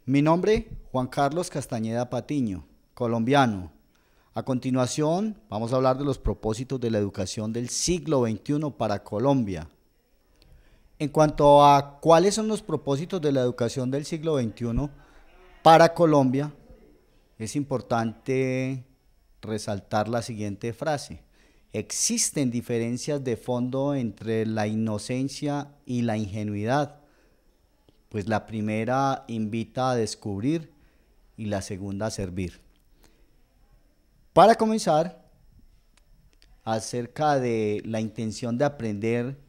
Mi nombre, Juan Carlos Castañeda Patiño, colombiano. A continuación, vamos a hablar de los propósitos de la educación del siglo XXI para Colombia. En cuanto a cuáles son los propósitos de la educación del siglo XXI para Colombia, es importante resaltar la siguiente frase. Existen diferencias de fondo entre la inocencia y la ingenuidad, pues la primera invita a descubrir y la segunda a servir. Para comenzar, acerca de la intención de aprender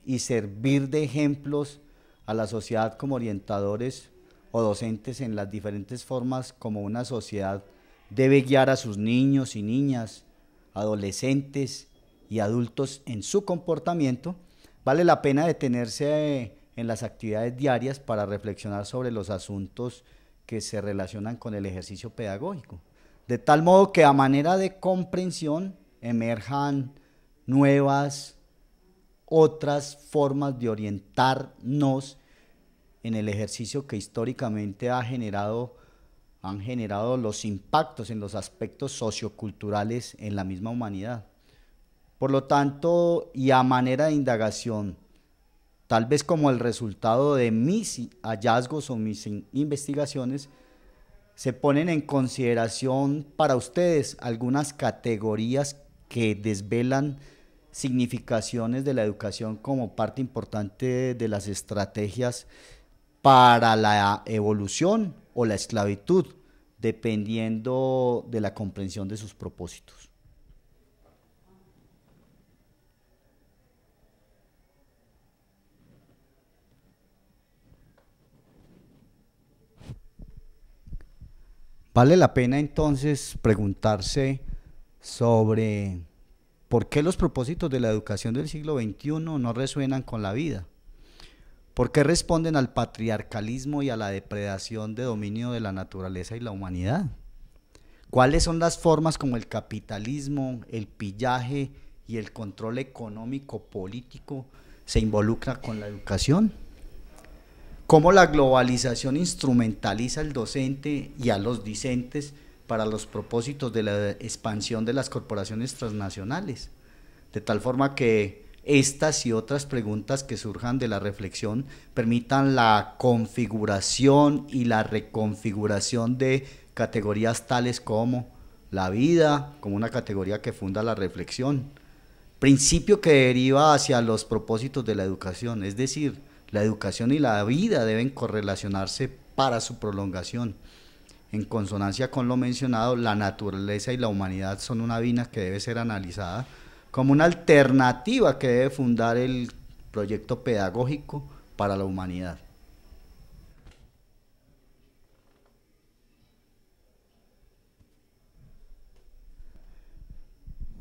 y servir de ejemplos a la sociedad como orientadores o docentes en las diferentes formas como una sociedad debe guiar a sus niños y niñas, adolescentes y adultos en su comportamiento, vale la pena detenerse en las actividades diarias para reflexionar sobre los asuntos que se relacionan con el ejercicio pedagógico, de tal modo que a manera de comprensión emerjan nuevas, otras formas de orientarnos en el ejercicio que históricamente han generado los impactos en los aspectos socioculturales en la misma humanidad. Por lo tanto, y a manera de indagación, tal vez como el resultado de mis hallazgos o mis investigaciones, se ponen en consideración para ustedes algunas categorías que desvelan significaciones de la educación como parte importante de las estrategias para la evolución o la esclavitud, dependiendo de la comprensión de sus propósitos. Vale la pena entonces preguntarse sobre por qué los propósitos de la educación del siglo XXI no resuenan con la vida. ¿Por qué responden al patriarcalismo y a la depredación de dominio de la naturaleza y la humanidad? ¿Cuáles son las formas como el capitalismo, el pillaje y el control económico político se involucran con la educación? ¿Cómo la globalización instrumentaliza al docente y a los discentes para los propósitos de la expansión de las corporaciones transnacionales? De tal forma que estas y otras preguntas que surjan de la reflexión permitan la configuración y la reconfiguración de categorías tales como la vida, como una categoría que funda la reflexión, principio que deriva hacia los propósitos de la educación, es decir, la educación y la vida deben correlacionarse para su prolongación. En consonancia con lo mencionado, la naturaleza y la humanidad son una vina que debe ser analizada como una alternativa que debe fundar el proyecto pedagógico para la humanidad.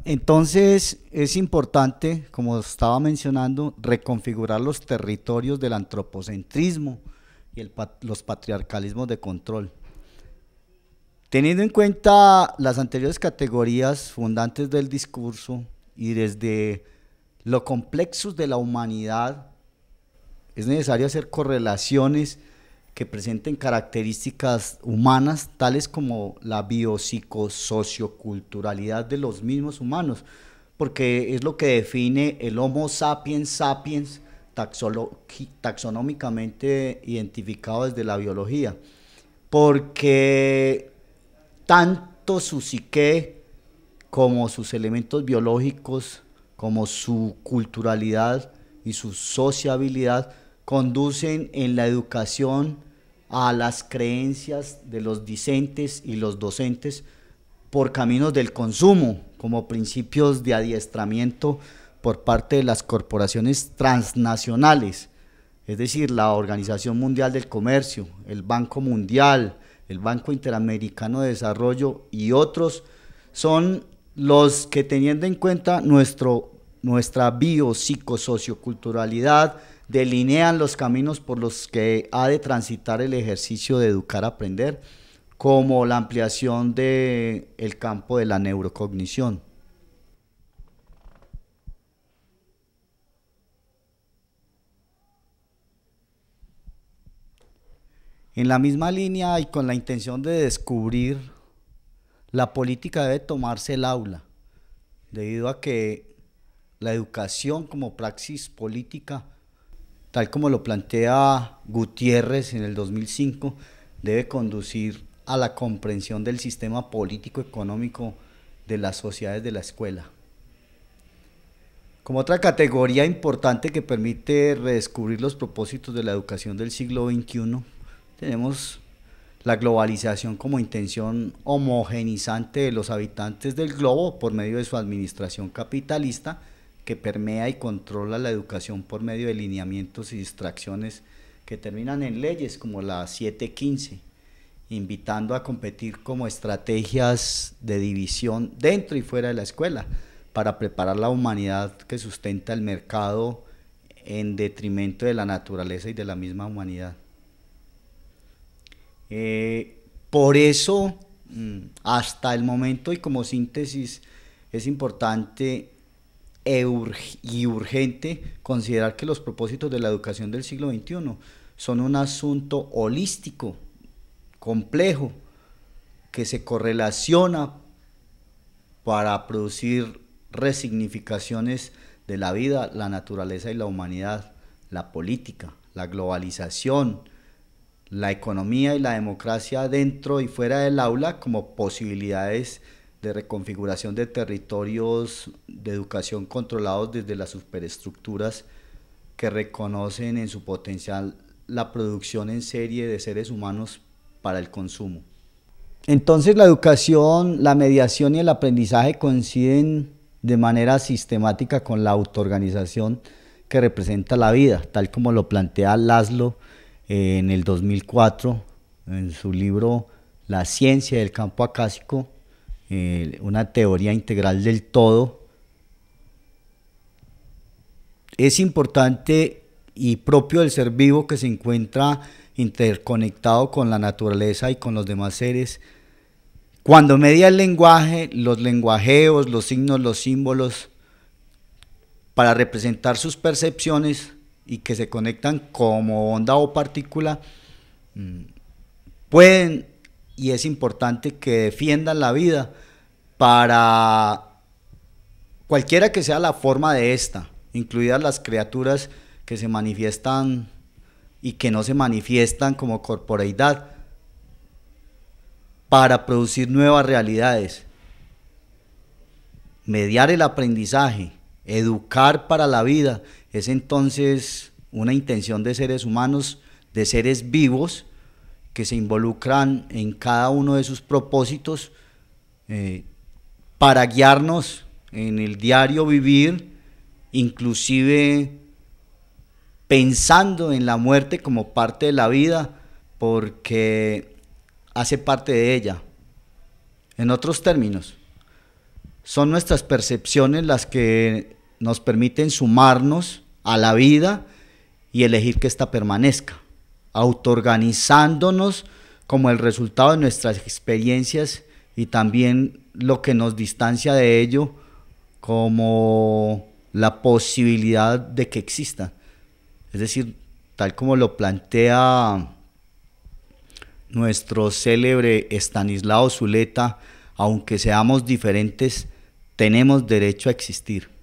Entonces es importante, como estaba mencionando, reconfigurar los territorios del antropocentrismo y los patriarcalismos de control. Teniendo en cuenta las anteriores categorías fundantes del discurso y desde lo complexos de la humanidad, es necesario hacer correlaciones que presenten características humanas, tales como la biopsicosocioculturalidad de los mismos humanos, porque es lo que define el Homo sapiens sapiens taxonómicamente identificado desde la biología, porque tanto su psique como sus elementos biológicos, como su culturalidad y su sociabilidad, conducen en la educación a las creencias de los discentes y los docentes por caminos del consumo, como principios de adiestramiento por parte de las corporaciones transnacionales, es decir, la Organización Mundial del Comercio, el Banco Mundial, el Banco Interamericano de Desarrollo y otros, son los que, teniendo en cuenta nuestra biopsicosocioculturalidad, delinean los caminos por los que ha de transitar el ejercicio de educar-aprender, como la ampliación del campo de la neurocognición. En la misma línea y con la intención de descubrir, la política debe tomarse el aula, debido a que la educación como praxis política, tal como lo plantea Gutiérrez en el 2005, debe conducir a la comprensión del sistema político-económico de las sociedades de la escuela. Como otra categoría importante que permite redescubrir los propósitos de la educación del siglo XXI, tenemos la globalización como intención homogenizante de los habitantes del globo por medio de su administración capitalista, que permea y controla la educación por medio de lineamientos y distracciones que terminan en leyes como la 715, invitando a competir como estrategias de división dentro y fuera de la escuela, para preparar la humanidad que sustenta el mercado en detrimento de la naturaleza y de la misma humanidad. Por eso, hasta el momento y como síntesis, es importante y urgente considerar que los propósitos de la educación del siglo XXI son un asunto holístico, complejo, que se correlaciona para producir resignificaciones de la vida, la naturaleza y la humanidad, la política, la globalización, la economía y la democracia dentro y fuera del aula como posibilidades de reconfiguración de territorios de educación controlados desde las superestructuras que reconocen en su potencial la producción en serie de seres humanos para el consumo. Entonces la educación, la mediación y el aprendizaje coinciden de manera sistemática con la autoorganización que representa la vida, tal como lo plantea Laszlo en el 2004 en su libro La ciencia del campo acásico, una teoría integral del todo. Es importante y propio del ser vivo que se encuentra interconectado con la naturaleza y con los demás seres. Cuando media el lenguaje, los lenguajeos, los signos, los símbolos, para representar sus percepciones y que se conectan como onda o partícula, pueden, y es importante que defiendan la vida para cualquiera que sea la forma de esta, incluidas las criaturas que se manifiestan y que no se manifiestan como corporeidad, para producir nuevas realidades, mediar el aprendizaje, educar para la vida, es entonces una intención de seres humanos, de seres vivos, que se involucran en cada uno de sus propósitos para guiarnos en el diario vivir, inclusive pensando en la muerte como parte de la vida, porque hace parte de ella. En otros términos, son nuestras percepciones las que nos permiten sumarnos a la vida y elegir que ésta permanezca, autoorganizándonos como el resultado de nuestras experiencias y también lo que nos distancia de ello como la posibilidad de que exista. Es decir, tal como lo plantea nuestro célebre Estanislao Zuleta, aunque seamos diferentes, tenemos derecho a existir.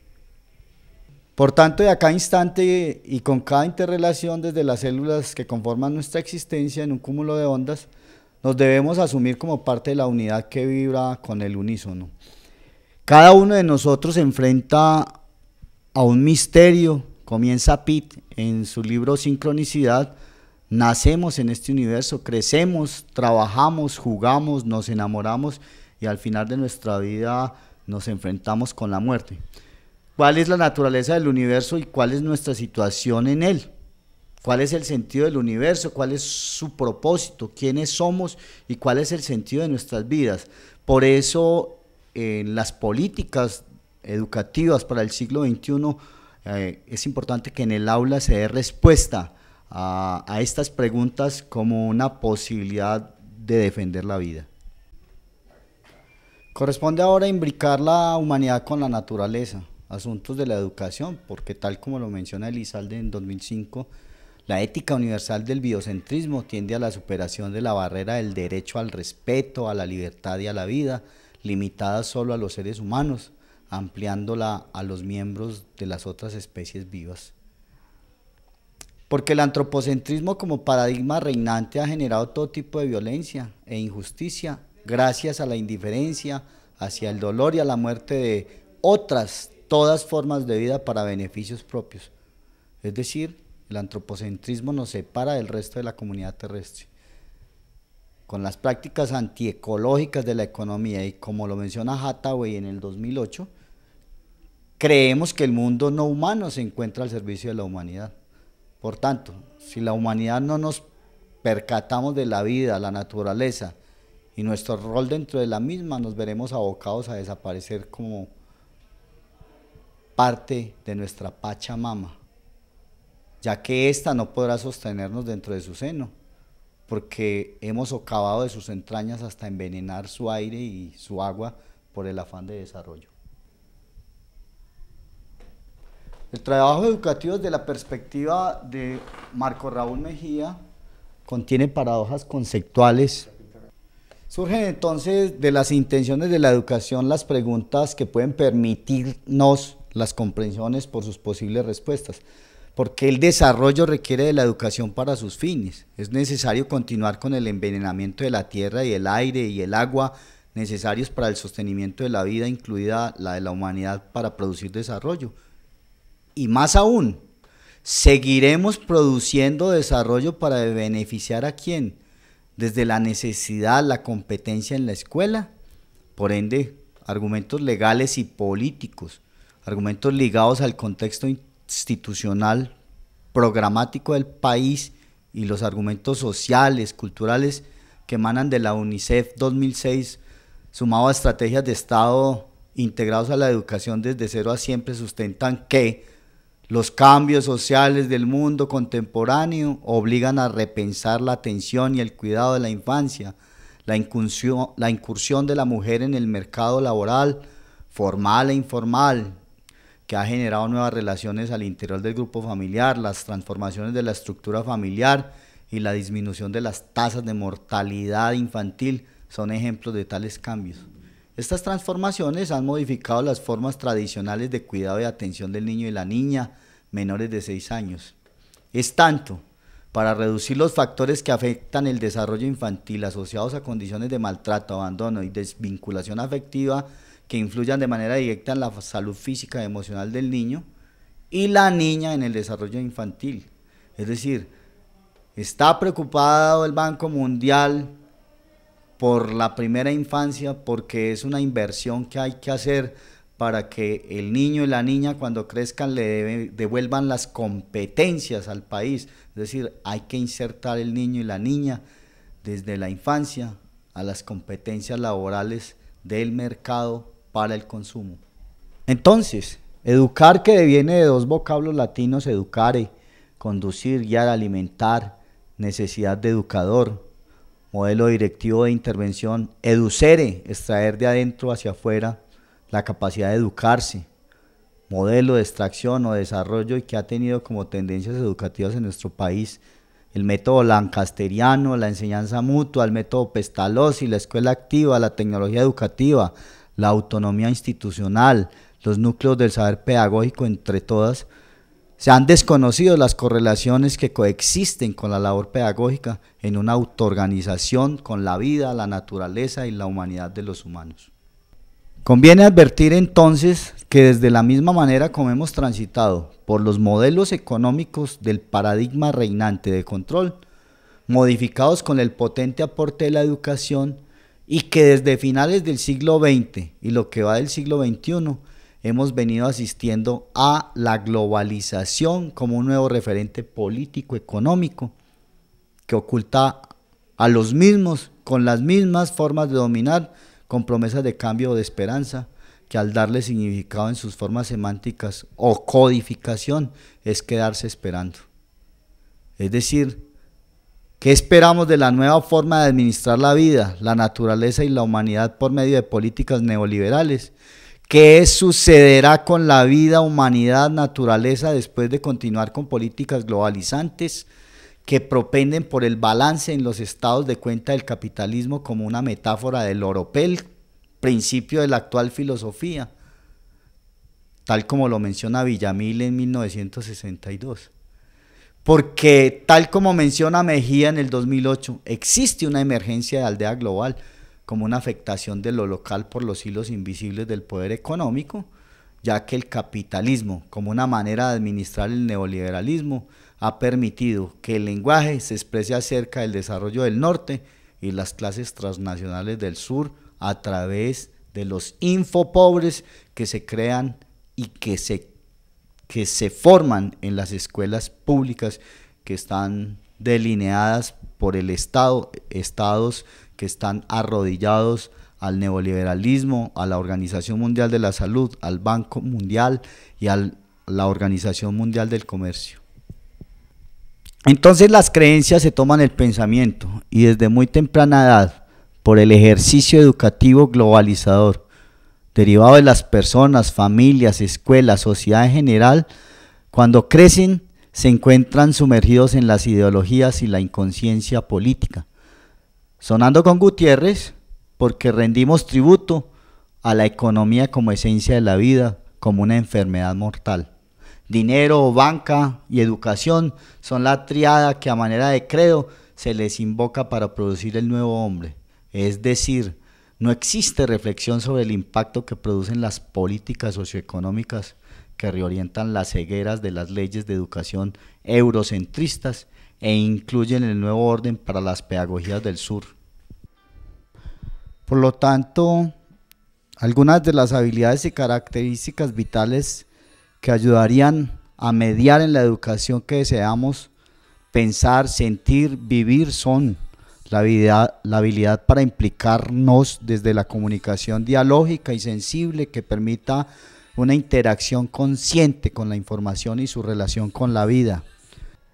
Por tanto, de a cada instante y con cada interrelación desde las células que conforman nuestra existencia en un cúmulo de ondas, nos debemos asumir como parte de la unidad que vibra con el unísono. Cada uno de nosotros se enfrenta a un misterio, comienza Pitt en su libro Sincronicidad. Nacemos en este universo, crecemos, trabajamos, jugamos, nos enamoramos y al final de nuestra vida nos enfrentamos con la muerte. ¿Cuál es la naturaleza del universo y cuál es nuestra situación en él? ¿Cuál es el sentido del universo? ¿Cuál es su propósito? ¿Quiénes somos? ¿Y cuál es el sentido de nuestras vidas? Por eso, en las políticas educativas para el siglo XXI, es importante que en el aula se dé respuesta a estas preguntas como una posibilidad de defender la vida. Corresponde ahora imbricar la humanidad con la naturaleza, asuntos de la educación, porque tal como lo menciona Elizalde en 2005, La ética universal del biocentrismo tiende a la superación de la barrera del derecho al respeto, a la libertad y a la vida, limitada solo a los seres humanos, ampliándola a los miembros de las otras especies vivas. Porque el antropocentrismo como paradigma reinante ha generado todo tipo de violencia e injusticia, gracias a la indiferencia hacia el dolor y a la muerte de todas formas de vida para beneficios propios. Es decir, el antropocentrismo nos separa del resto de la comunidad terrestre. Con las prácticas antiecológicas de la economía y como lo menciona Hathaway en el 2008, creemos que el mundo no humano se encuentra al servicio de la humanidad. Por tanto, si la humanidad no nos percatamos de la vida, la naturaleza y nuestro rol dentro de la misma, nos veremos abocados a desaparecer como parte de nuestra Pachamama, ya que ésta no podrá sostenernos dentro de su seno, porque hemos socavado de sus entrañas hasta envenenar su aire y su agua por el afán de desarrollo. El trabajo educativo desde la perspectiva de Marco Raúl Mejía contiene paradojas conceptuales. Surgen entonces de las intenciones de la educación las preguntas que pueden permitirnos las comprensiones por sus posibles respuestas. Porque el desarrollo requiere de la educación para sus fines. Es necesario continuar con el envenenamiento de la tierra y el aire y el agua necesarios para el sostenimiento de la vida, incluida la de la humanidad, para producir desarrollo. Y más aún, ¿seguiremos produciendo desarrollo para beneficiar a quién? Desde la necesidad, la competencia en la escuela, por ende, argumentos legales y políticos, argumentos ligados al contexto institucional, programático del país y los argumentos sociales, culturales que emanan de la UNICEF 2006, sumado a estrategias de Estado integrados a la educación desde 0 a siempre, sustentan que los cambios sociales del mundo contemporáneo obligan a repensar la atención y el cuidado de la infancia, la incursión de la mujer en el mercado laboral, formal e informal, que ha generado nuevas relaciones al interior del grupo familiar, las transformaciones de la estructura familiar y la disminución de las tasas de mortalidad infantil son ejemplos de tales cambios. Estas transformaciones han modificado las formas tradicionales de cuidado y atención del niño y la niña menores de 6 años. Es tanto para reducir los factores que afectan el desarrollo infantil asociados a condiciones de maltrato, abandono y desvinculación afectiva que influyan de manera directa en la salud física y emocional del niño y la niña en el desarrollo infantil. Es decir, está preocupado el Banco Mundial por la primera infancia porque es una inversión que hay que hacer para que el niño y la niña cuando crezcan le devuelvan las competencias al país. Es decir, hay que insertar el niño y la niña desde la infancia a las competencias laborales del mercado para el consumo. Entonces, educar, que deviene de 2 vocablos latinos, educare, conducir, guiar, alimentar, necesidad de educador, modelo directivo de intervención, educere, extraer de adentro hacia afuera la capacidad de educarse, modelo de extracción o desarrollo, y que ha tenido como tendencias educativas en nuestro país el método lancasteriano, la enseñanza mutua, el método Pestalozzi, la escuela activa, la tecnología educativa, la autonomía institucional, los núcleos del saber pedagógico, entre todas. Se han desconocido las correlaciones que coexisten con la labor pedagógica en una autoorganización con la vida, la naturaleza y la humanidad de los humanos. Conviene advertir entonces que desde la misma manera como hemos transitado por los modelos económicos del paradigma reinante de control, modificados con el potente aporte de la educación, y que desde finales del siglo XX y lo que va del siglo XXI hemos venido asistiendo a la globalización como un nuevo referente político-económico que oculta a los mismos con las mismas formas de dominar, con promesas de cambio o de esperanza, que al darle significado en sus formas semánticas o codificación es quedarse esperando. Es decir, ¿qué esperamos de la nueva forma de administrar la vida, la naturaleza y la humanidad por medio de políticas neoliberales ¿Qué sucederá con la vida, humanidad, naturaleza después de continuar con políticas globalizantes que propenden por el balance en los estados de cuenta del capitalismo como una metáfora del oropel, principio de la actual filosofía, tal como lo menciona Villamil en 1962? Porque tal como menciona Mejía en el 2008, existe una emergencia de aldea global como una afectación de lo local por los hilos invisibles del poder económico, ya que el capitalismo, como una manera de administrar el neoliberalismo, ha permitido que el lenguaje se exprese acerca del desarrollo del norte y las clases transnacionales del sur a través de los infopobres que se crean y que se forman en las escuelas públicas que están delineadas por el Estado, estados que están arrodillados al neoliberalismo, a la Organización Mundial de la Salud, al Banco Mundial y a la Organización Mundial del Comercio. Entonces las creencias se toman el pensamiento y desde muy temprana edad, por el ejercicio educativo globalizador, derivado de las personas, familias, escuelas, sociedad en general, cuando crecen se encuentran sumergidos en las ideologías y la inconsciencia política, sonando con Gutiérrez porque rendimos tributo a la economía como esencia de la vida, como una enfermedad mortal. Dinero, banca y educación son la triada que a manera de credo se les invoca para producir el nuevo hombre. Es decir, no existe reflexión sobre el impacto que producen las políticas socioeconómicas que reorientan las cegueras de las leyes de educación eurocentristas e incluyen el nuevo orden para las pedagogías del sur. Por lo tanto, algunas de las habilidades y características vitales que ayudarían a mediar en la educación que deseamos pensar, sentir, vivir son la habilidad para implicarnos desde la comunicación dialógica y sensible que permita una interacción consciente con la información y su relación con la vida.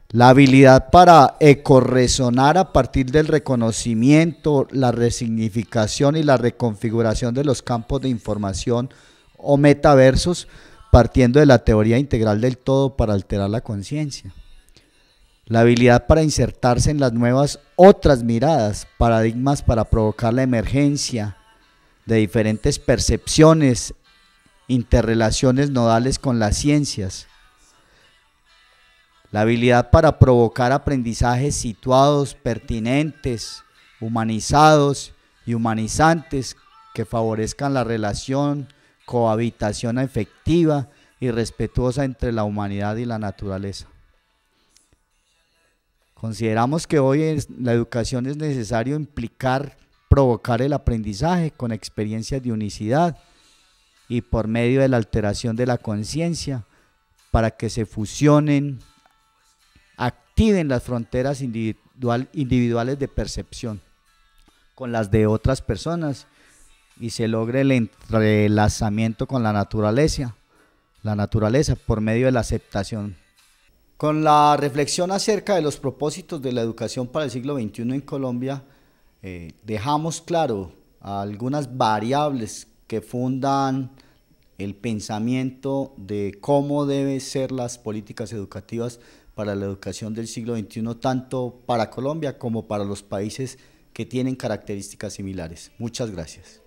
La habilidad para ecorresonar a partir del reconocimiento, la resignificación y la reconfiguración de los campos de información o metaversos, partiendo de la teoría integral del todo para alterar la conciencia. La habilidad para insertarse en las nuevas otras miradas, paradigmas para provocar la emergencia de diferentes percepciones, interrelaciones nodales con las ciencias. La habilidad para provocar aprendizajes situados, pertinentes, humanizados y humanizantes que favorezcan la relación, cohabitación efectiva y respetuosa entre la humanidad y la naturaleza. Consideramos que hoy en la educación es necesario implicar, provocar el aprendizaje con experiencias de unicidad y por medio de la alteración de la conciencia para que se fusionen, activen las fronteras individuales de percepción con las de otras personas y se logre el entrelazamiento con la naturaleza por medio de la aceptación. Con la reflexión acerca de los propósitos de la educación para el siglo XXI en Colombia, dejamos claro algunas variables que fundan el pensamiento de cómo deben ser las políticas educativas para la educación del siglo XXI, tanto para Colombia como para los países que tienen características similares. Muchas gracias.